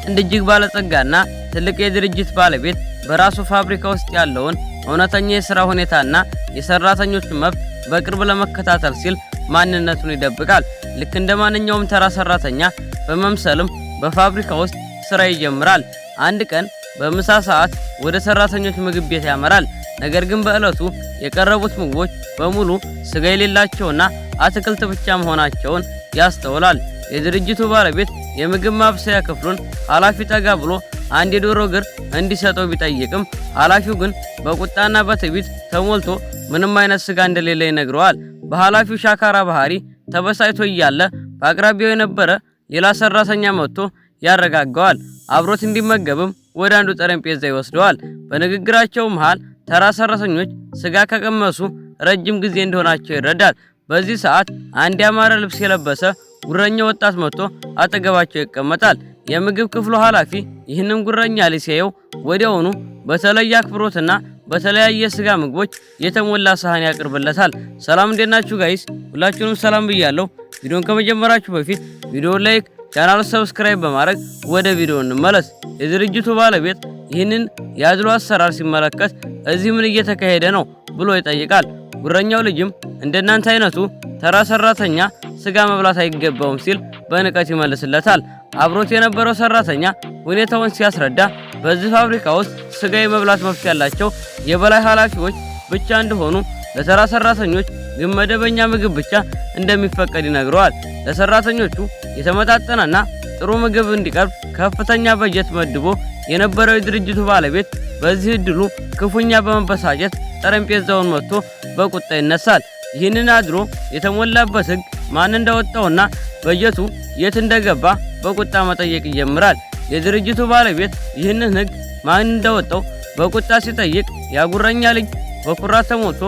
አንድ እጅግ ባለጸጋና ትልቅ የድርጅት ባለቤት በራሱ ፋብሪካ ውስጥ ያለውን እውነተኛ የሥራ ሁኔታና የሰራተኞቹን መብት በቅርብ ለመከታተል ሲል ማንነቱን ይደብቃል። ልክ እንደ ማንኛውም ተራ ሰራተኛ በመምሰልም በፋብሪካ ውስጥ ስራ ይጀምራል። አንድ ቀን በምሳ ሰዓት ወደ ሰራተኞች ምግብ ቤት ያመራል። ነገር ግን በእለቱ የቀረቡት ምግቦች በሙሉ ስጋ የሌላቸውና አትክልት ብቻ መሆናቸውን ያስተውላል። የድርጅቱ ባለቤት የምግብ ማብሰያ ክፍሉን ኃላፊ ጠጋ ብሎ አንድ የዶሮ እግር እንዲሰጠው ቢጠይቅም ኃላፊው ግን በቁጣና በትዕቢት ተሞልቶ ምንም አይነት ስጋ እንደሌለ ይነግረዋል። በኃላፊው ሻካራ ባህሪ ተበሳጭቶ እያለ በአቅራቢያው የነበረ ሌላ ሰራተኛ መጥቶ ያረጋጋዋል። አብሮት እንዲመገብም ወደ አንዱ ጠረጴዛ ይወስደዋል። በንግግራቸው መሃል ተራ ሰራተኞች ስጋ ከቀመሱ ረጅም ጊዜ እንደሆናቸው ይረዳል። በዚህ ሰዓት አንድ ያማረ ልብስ የለበሰ ጉረኛ ወጣት መጥቶ አጠገባቸው ይቀመጣል። የምግብ ክፍሉ ኃላፊ ይህንን ጉረኛ ሲያየው ወዲያውኑ በተለየ አክብሮትና በተለያየ ስጋ ምግቦች የተሞላ ሳህን ያቀርብለታል። ሰላም እንዴት ናችሁ ጋይስ? ሁላችሁንም ሰላም ብያለሁ። ቪዲዮን ከመጀመራችሁ በፊት ቪዲዮ ላይክ፣ ቻናል ሰብስክራይብ በማድረግ ወደ ቪዲዮ እንመለስ። የድርጅቱ ባለቤት ይህንን የአድሎ አሰራር ሲመለከት እዚህ ምን እየተካሄደ ነው ብሎ ይጠይቃል። ጉረኛው ልጅም እንደናንተ አይነቱ ተራ ሰራተኛ ስጋ መብላት አይገባውም ሲል በንቀት ይመልስለታል። አብሮት የነበረው ሰራተኛ ሁኔታውን ሲያስረዳ በዚህ ፋብሪካ ውስጥ ስጋ የመብላት መብት ያላቸው የበላይ ኃላፊዎች ብቻ እንደሆኑ ለተራ ሰራተኞች ግን መደበኛ ምግብ ብቻ እንደሚፈቀድ ይነግረዋል። ለሰራተኞቹ የተመጣጠነና ጥሩ ምግብ እንዲቀርብ ከፍተኛ በጀት መድቦ የነበረው የድርጅቱ ባለቤት በዚህ እድሉ ክፉኛ በመበሳጨት ጠረጴዛውን መጥቶ በቁጣ ይነሳል። ይህንን አድሮ የተሞላበት ህግ ማን እንዳወጣውና በጀቱ የት እንደገባ በቁጣ መጠየቅ ይጀምራል። የድርጅቱ ባለቤት ይህንን ህግ ማን እንዳወጣው በቁጣ ሲጠይቅ ያጉረኛ ልጅ በኩራት ተሞልቶ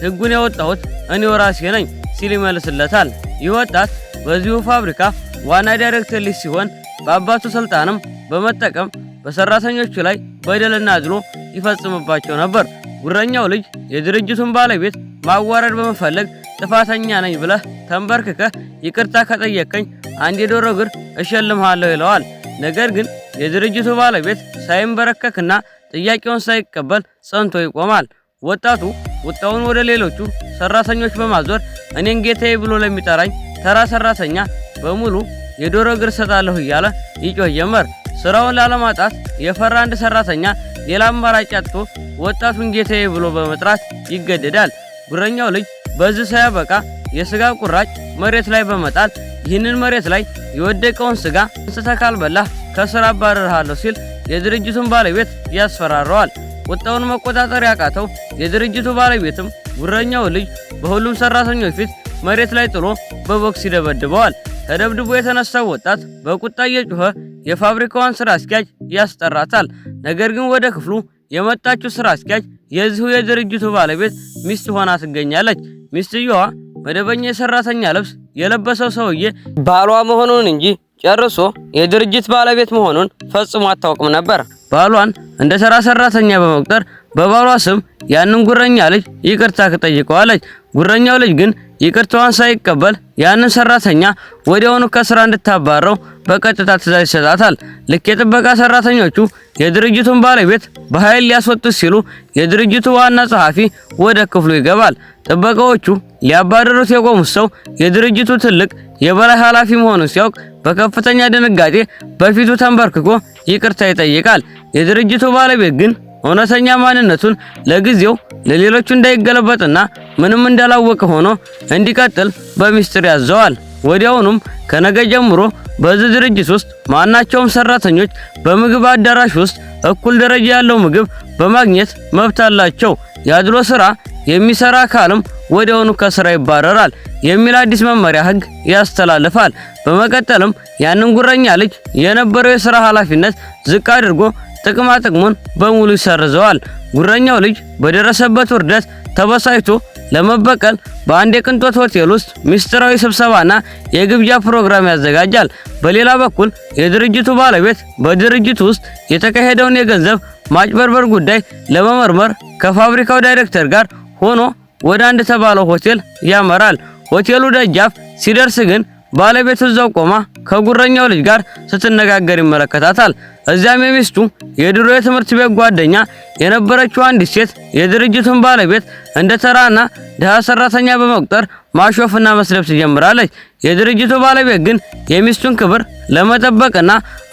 ህጉን ያወጣሁት እኔው ራሴ ነኝ ሲል ይመልስለታል። ይህ ወጣት በዚሁ ፋብሪካ ዋና ዳይሬክተር ልጅ ሲሆን በአባቱ ስልጣንም በመጠቀም በሰራተኞቹ ላይ በደልና አድሎ ይፈጽምባቸው ነበር። ጉረኛው ልጅ የድርጅቱን ባለቤት ማዋረድ በመፈለግ ጥፋተኛ ነኝ ብለህ ተንበርክከህ ይቅርታ ከጠየቀኝ አንድ የዶሮ እግር እሸልምሃለሁ ይለዋል። ነገር ግን የድርጅቱ ባለቤት ሳይንበረከክና ጥያቄውን ሳይቀበል ጸንቶ ይቆማል። ወጣቱ ቁጣውን ወደ ሌሎቹ ሰራተኞች በማዞር እኔን ጌታዬ ብሎ ለሚጠራኝ ተራ ሰራተኛ በሙሉ የዶሮ እግር ሰጣለሁ እያለ ይጮህ ጀመር። ስራውን ላለማጣት የፈራ አንድ ሰራተኛ ሌላ አማራጭ አጥቶ ወጣቱን ጌታዬ ብሎ በመጥራት ይገደዳል። ጉረኛው ልጅ በዚህ ሳያበቃ የስጋ ቁራጭ መሬት ላይ በመጣል ይህንን መሬት ላይ የወደቀውን ስጋ እንስተህ ካልበላህ ከስራ አባርርሃለሁ ሲል የድርጅቱን ባለቤት ያስፈራረዋል። ቁጣውን መቆጣጠር ያቃተው የድርጅቱ ባለቤትም ጉረኛው ልጅ በሁሉም ሰራተኞች ፊት መሬት ላይ ጥሎ በቦክስ ይደበድበዋል። ተደብድቦ የተነሳው ወጣት በቁጣ እየጮኸ የፋብሪካዋን ስራ አስኪያጅ ያስጠራታል። ነገር ግን ወደ ክፍሉ የመጣችው ስራ አስኪያጅ የዚሁ የድርጅቱ ባለቤት ሚስት ሆና ትገኛለች። ሚስትየዋ መደበኛ የሰራተኛ ልብስ የለበሰው ሰውዬ ባሏ መሆኑን እንጂ ጨርሶ የድርጅት ባለቤት መሆኑን ፈጽሞ አታውቅም ነበር። ባሏን እንደ ተራ ሰራተኛ በመቁጠር በባሏ ስም ያንን ጉረኛ ልጅ ይቅርታ ትጠይቀዋለች። ጉረኛው ልጅ ግን ይቅርታዋን ሳይቀበል ያንን ሰራተኛ ወዲያውኑ ከስራ እንድታባረው በቀጥታ ትዕዛዝ ይሰጣታል። ልክ የጥበቃ ሰራተኞቹ የድርጅቱን ባለቤት በኃይል ሊያስወጡት ሲሉ የድርጅቱ ዋና ጸሐፊ ወደ ክፍሉ ይገባል። ጥበቃዎቹ ሊያባረሩት የቆሙት ሰው የድርጅቱ ትልቅ የበላይ ኃላፊ መሆኑን ሲያውቅ በከፍተኛ ድንጋጤ በፊቱ ተንበርክኮ ይቅርታ ይጠይቃል። የድርጅቱ ባለቤት ግን እውነተኛ ማንነቱን ለጊዜው ለሌሎቹ እንዳይገለበጥና ምንም እንዳላወቀ ሆኖ እንዲቀጥል በሚስጥር ያዘዋል። ወዲያውኑም ከነገ ጀምሮ በዚህ ድርጅት ውስጥ ማናቸውም ሰራተኞች በምግብ አዳራሽ ውስጥ እኩል ደረጃ ያለው ምግብ በማግኘት መብት አላቸው። የአድሎ ስራ የሚሰራ አካልም ወዲያውኑ ከስራ ይባረራል የሚል አዲስ መመሪያ ህግ ያስተላልፋል። በመቀጠልም ያንን ጉረኛ ልጅ የነበረው የሥራ ኃላፊነት ዝቅ አድርጎ ጥቅማ ጥቅሙን በሙሉ ይሰርዘዋል። ጉረኛው ልጅ በደረሰበት ውርደት ተበሳጭቶ ለመበቀል በአንድ የቅንጦት ሆቴል ውስጥ ሚስጥራዊ ስብሰባና የግብዣ ፕሮግራም ያዘጋጃል። በሌላ በኩል የድርጅቱ ባለቤት በድርጅቱ ውስጥ የተካሄደውን የገንዘብ ማጭበርበር ጉዳይ ለመመርመር ከፋብሪካው ዳይሬክተር ጋር ሆኖ ወደ አንድ ተባለው ሆቴል ያመራል። ሆቴሉ ደጃፍ ሲደርስ ግን ባለቤቱ እዛው ቆማ ከጉረኛው ልጅ ጋር ስትነጋገር ይመለከታታል። እዚያም የሚስቱ የድሮ የትምህርት ቤት ጓደኛ የነበረችው አንዲት ሴት የድርጅቱን ባለቤት እንደ ተራና ድሃ ሰራተኛ በመቁጠር ማሾፍና መስደብ ትጀምራለች። የድርጅቱ ባለቤት ግን የሚስቱን ክብር ለመጠበቅና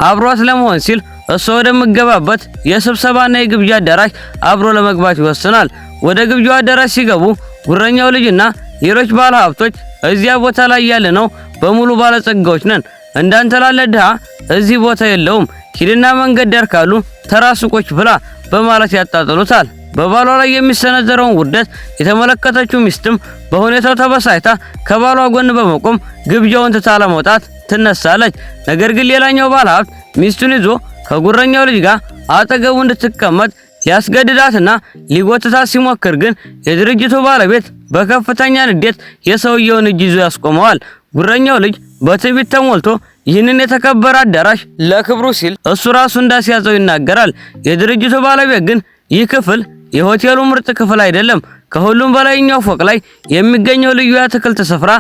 አብሯት ለመሆን ሲል እሷ ወደምትገባበት የስብሰባና የግብዣ አዳራሽ አብሮ ለመግባት ይወስናል። ወደ ግብዣው አዳራሽ ሲገቡ ጉረኛው ልጅና ሌሎች ባለሀብቶች እዚያ ቦታ ላይ ያለነው በሙሉ ባለጸጋዎች ነን፣ እንዳንተ ላለ ድሃ እዚህ ቦታ የለውም፣ ሂድና መንገድ ዳር ካሉ ተራ ሱቆች ብላ በማለት ያጣጥሉታል። በባሏ ላይ የሚሰነዘረውን ውርደት የተመለከተችው ሚስትም በሁኔታው ተበሳጭታ ከባሏ ጎን በመቆም ግብዣውን ትታ ለመውጣት ትነሳለች። ነገር ግን ሌላኛው ባለሀብት ሚስቱን ይዞ ከጉረኛው ልጅ ጋር አጠገቡ እንድትቀመጥ ሊያስገድዳትና ሊጎትታት ሲሞክር ግን የድርጅቱ ባለቤት በከፍተኛ ንዴት የሰውየውን እጅ ይዞ ያስቆመዋል። ጉረኛው ልጅ በትዕቢት ተሞልቶ ይህንን የተከበረ አዳራሽ ለክብሩ ሲል እሱ ራሱ እንዳስያዘው ይናገራል። የድርጅቱ ባለቤት ግን ይህ ክፍል የሆቴሉ ምርጥ ክፍል አይደለም፣ ከሁሉም በላይኛው ፎቅ ላይ የሚገኘው ልዩ የአትክልት ስፍራ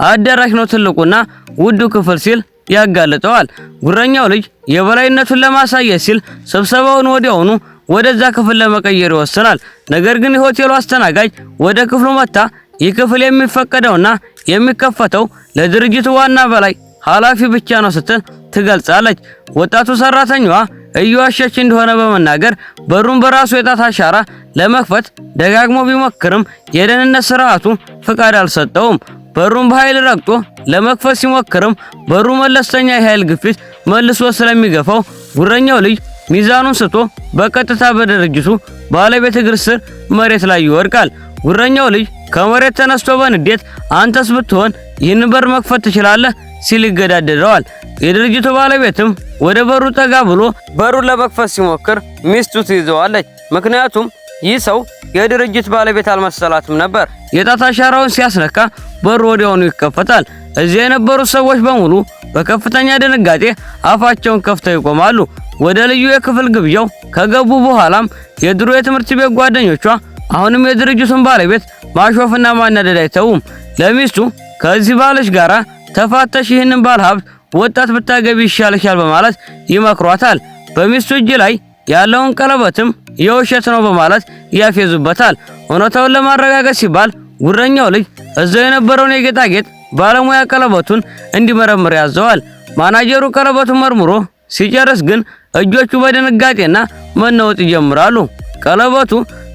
አዳራሽ ነው ትልቁና ውዱ ክፍል ሲል ያጋልጠዋል። ጉረኛው ልጅ የበላይነቱን ለማሳየት ሲል ስብሰባውን ወዲያውኑ ወደዛ ክፍል ለመቀየር ይወስናል። ነገር ግን የሆቴሉ አስተናጋጅ ወደ ክፍሉ መጣ ይህ ክፍል የሚፈቀደውና የሚከፈተው ለድርጅቱ ዋና በላይ ኃላፊ ብቻ ነው ስትል ትገልጻለች። ወጣቱ ሰራተኛዋ እየዋሸች እንደሆነ በመናገር በሩን በራሱ የጣት አሻራ ለመክፈት ደጋግሞ ቢሞክርም የደህንነት ስርዓቱ ፍቃድ አልሰጠውም። በሩን በኃይል ረግጦ ለመክፈት ሲሞክርም በሩ መለስተኛ የኃይል ግፊት መልሶ ስለሚገፋው ጉረኛው ልጅ ሚዛኑን ስቶ በቀጥታ በድርጅቱ ባለቤት እግር ስር መሬት ላይ ይወድቃል። ጉረኛው ልጅ ከመሬት ተነስቶ በንዴት አንተስ ብትሆን ይህን በር መክፈት ትችላለህ ሲል ይገዳደረዋል። የድርጅቱ ባለቤትም ወደ በሩ ጠጋ ብሎ በሩን ለመክፈት ሲሞክር ሚስቱ ትይዘዋለች። ምክንያቱም ይህ ሰው የድርጅት ባለቤት አልመሰላትም ነበር። የጣት አሻራውን ሲያስነካ በሩ ወዲያውኑ ይከፈታል። እዚያ የነበሩት ሰዎች በሙሉ በከፍተኛ ድንጋጤ አፋቸውን ከፍተው ይቆማሉ። ወደ ልዩ የክፍል ግብዣው ከገቡ በኋላም የድሮ የትምህርት ቤት ጓደኞቿ አሁንም የድርጅቱን ባለቤት ማሾፍና ማናደድ አይተውም። ለሚስቱ ከዚህ ባልሽ ጋራ ተፋተሽ ይህንን ባለሀብት ወጣት ብታገቢ ይሻልሻል በማለት ይመክሯታል። በሚስቱ እጅ ላይ ያለውን ቀለበትም የውሸት ነው በማለት ያፌዙበታል። እውነታውን ለማረጋገጥ ሲባል ጉረኛው ልጅ እዛው የነበረውን የጌጣጌጥ ባለሙያ ቀለበቱን እንዲመረምር ያዘዋል። ማናጀሩ ቀለበቱን መርምሮ ሲጨርስ ግን እጆቹ በድንጋጤና መናወጥ ይጀምራሉ። ቀለበቱ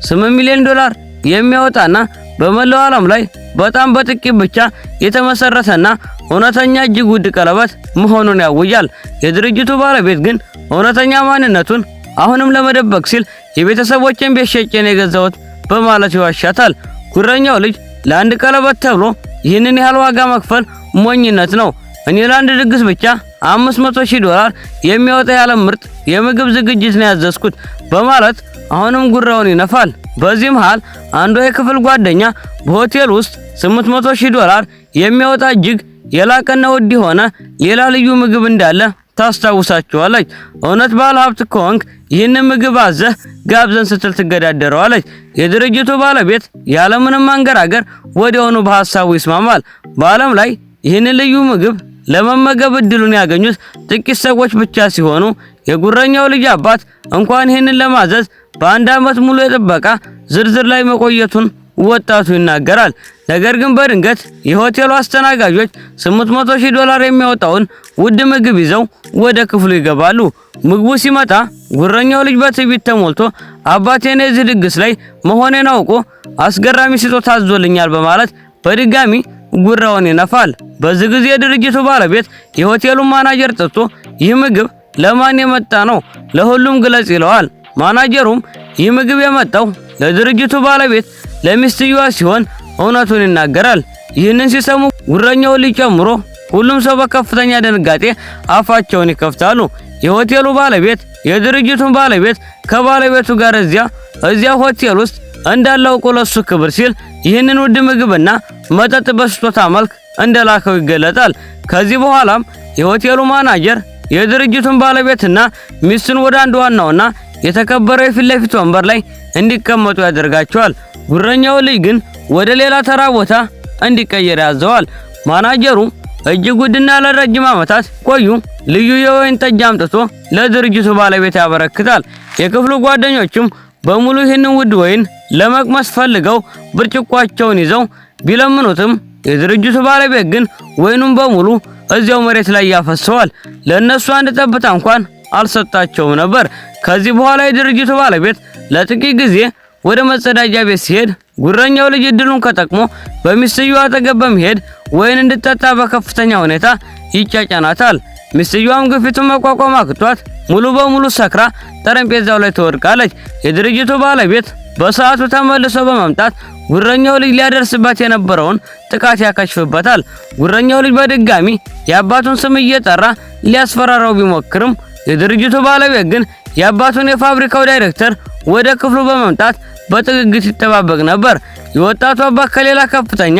$8 ሚሊዮን የሚያወጣና በመላው ዓለም ላይ በጣም በጥቂት ብቻ የተመሰረተና እውነተኛ እጅግ ውድ ቀለበት መሆኑን ያውጃል። የድርጅቱ ባለቤት ግን እውነተኛ ማንነቱን አሁንም ለመደበቅ ሲል የቤተሰቦችን ቤት ሸጬ ነው የገዛሁት በማለት ይዋሻታል። ጉረኛው ልጅ ለአንድ ቀለበት ተብሎ ይህንን ያህል ዋጋ መክፈል ሞኝነት ነው፣ እኔ ለአንድ ድግስ ብቻ $500,000 የሚያወጣ የዓለም ምርጥ የምግብ ዝግጅት ነው ያዘዝኩት በማለት አሁንም ጉራውን ይነፋል። በዚህ መሃል አንዱ የክፍል ጓደኛ በሆቴል ውስጥ $800,000 የሚያወጣ እጅግ የላቀና ውድ የሆነ ሌላ ልዩ ምግብ እንዳለ ታስታውሳቸዋለች። እውነት ባለ ሀብት ከሆንክ ይህንን ምግብ አዘህ ጋብዘን ስትል ትገዳደረዋለች። የድርጅቱ ባለቤት ያለምንም አንገራገር ወዲያውኑ በሐሳቡ ይስማማል። በዓለም ላይ ይህንን ልዩ ምግብ ለመመገብ እድሉን ያገኙት ጥቂት ሰዎች ብቻ ሲሆኑ የጉረኛው ልጅ አባት እንኳን ይህንን ለማዘዝ በአንድ ዓመት ሙሉ የጥበቃ ዝርዝር ላይ መቆየቱን ወጣቱ ይናገራል። ነገር ግን በድንገት የሆቴሉ አስተናጋጆች $800,000 የሚያወጣውን ውድ ምግብ ይዘው ወደ ክፍሉ ይገባሉ። ምግቡ ሲመጣ ጉረኛው ልጅ በትዕቢት ተሞልቶ አባቴን የዚህ ድግስ ላይ መሆኔን አውቆ አስገራሚ ስጦታ አዞልኛል በማለት በድጋሚ ጉራውን ይነፋል። በዚህ ጊዜ የድርጅቱ ባለቤት የሆቴሉን ማናጀር ጠርቶ ይህ ምግብ ለማን የመጣ ነው? ለሁሉም ግለጽ ይለዋል። ማናጀሩም ይህ ምግብ የመጣው ለድርጅቱ ባለቤት ለሚስትየዋ ሲሆን እውነቱን ይናገራል። ይህንን ሲሰሙ ጉረኛው ልጅ ጨምሮ ሁሉም ሰው በከፍተኛ ድንጋጤ አፋቸውን ይከፍታሉ። የሆቴሉ ባለቤት የድርጅቱን ባለቤት ከባለቤቱ ጋር እዚያ ሆቴል ውስጥ እንዳለው ለሱ ክብር ሲል ይህንን ውድ ምግብና መጠጥ በስጦታ መልክ እንደላከው ይገለጣል። ከዚህ በኋላም የሆቴሉ ማናጀር የድርጅቱን ባለቤትና ሚስቱን ወደ አንድ ዋናውና የተከበረው የፊት ለፊት ወንበር ላይ እንዲቀመጡ ያደርጋቸዋል። ጉረኛው ልጅ ግን ወደ ሌላ ተራ ቦታ እንዲቀየር ያዘዋል። ማናጀሩ እጅግ ውድና ለረጅም ዓመታት ቆዩ ልዩ የወይን ጠጅ አምጥቶ ለድርጅቱ ባለቤት ያበረክታል። የክፍሉ ጓደኞችም በሙሉ ይህንን ውድ ወይን ለመቅመስ ፈልገው ብርጭቋቸውን ይዘው ቢለምኑትም የድርጅቱ ባለቤት ግን ወይኑን በሙሉ እዚያው መሬት ላይ ያፈሰዋል። ለነሱ አንድ ጠብታ እንኳን አልሰጣቸውም ነበር። ከዚህ በኋላ የድርጅቱ ባለቤት ለጥቂት ጊዜ ወደ መጸዳጃ ቤት ሲሄድ ጉረኛው ልጅ እድሉን ተጠቅሞ በሚስትየዋ አጠገብ በመሄድ ወይን እንድትጠጣ በከፍተኛ ሁኔታ ይጫጫናታል። ሚስትየዋም ግፊቱን መቋቋም አቅቷት ሙሉ በሙሉ ሰክራ ጠረጴዛው ላይ ትወድቃለች። የድርጅቱ ባለቤት በሰዓቱ ተመልሶ በመምጣት ጉረኛው ልጅ ሊያደርስባት የነበረውን ጥቃት ያከሽፍበታል። ጉረኛው ልጅ በድጋሚ የአባቱን ስም እየጠራ ሊያስፈራራው ቢሞክርም የድርጅቱ ባለቤት ግን የአባቱን የፋብሪካው ዳይሬክተር ወደ ክፍሉ በመምጣት በጥግግት ይጠባበቅ ነበር። የወጣቱ አባት ከሌላ ከፍተኛ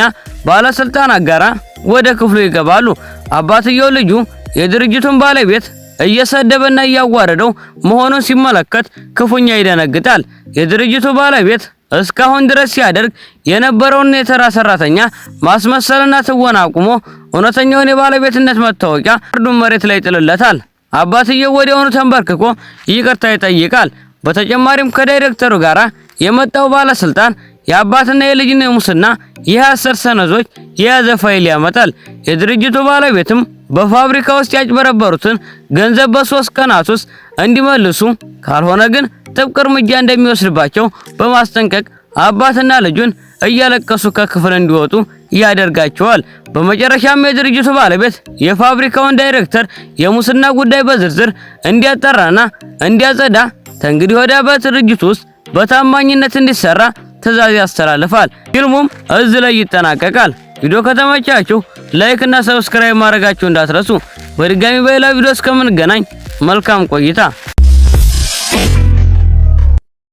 ባለስልጣናት ጋር ወደ ክፍሉ ይገባሉ። አባትየው ልጁ የድርጅቱን ባለቤት እየሰደበና እያዋረደው መሆኑን ሲመለከት ክፉኛ ይደነግጣል። የድርጅቱ ባለቤት እስካሁን ድረስ ሲያደርግ የነበረውን የተራ ሰራተኛ ማስመሰልና ትወና አቁሞ እውነተኛውን የባለቤትነት መታወቂያ ካርዱን መሬት ላይ ይጥልለታል። አባትየው ወዲያውኑ ተንበርክኮ ይቅርታ ይጠይቃል። በተጨማሪም ከዳይሬክተሩ ጋር የመጣው ባለስልጣን የአባትና የልጅን ሙስና የሐሰት ሰነዶች የያዘ ፋይል ያመጣል። የድርጅቱ ባለቤትም በፋብሪካ ውስጥ ያጭበረበሩትን ገንዘብ በ3 ቀናት ውስጥ እንዲመልሱ ካልሆነ ግን ጥብቅ እርምጃ እንደሚወስድባቸው በማስጠንቀቅ አባትና ልጁን እያለቀሱ ከክፍል እንዲወጡ ያደርጋቸዋል። በመጨረሻም የድርጅቱ ባለቤት የፋብሪካውን ዳይሬክተር የሙስና ጉዳይ በዝርዝር እንዲያጠራና እንዲያጸዳ ከእንግዲህ ወዲያ በድርጅቱ ውስጥ በታማኝነት እንዲሰራ ትዕዛዝ ያስተላልፋል። ፊልሙም እዚህ ላይ ይጠናቀቃል። ቪዲዮ ከተመቻችሁ ላይክ እና ሰብስክራይብ ማድረጋችሁ እንዳትረሱ። በድጋሚ በሌላ ቪዲዮ እስከምንገናኝ መልካም ቆይታ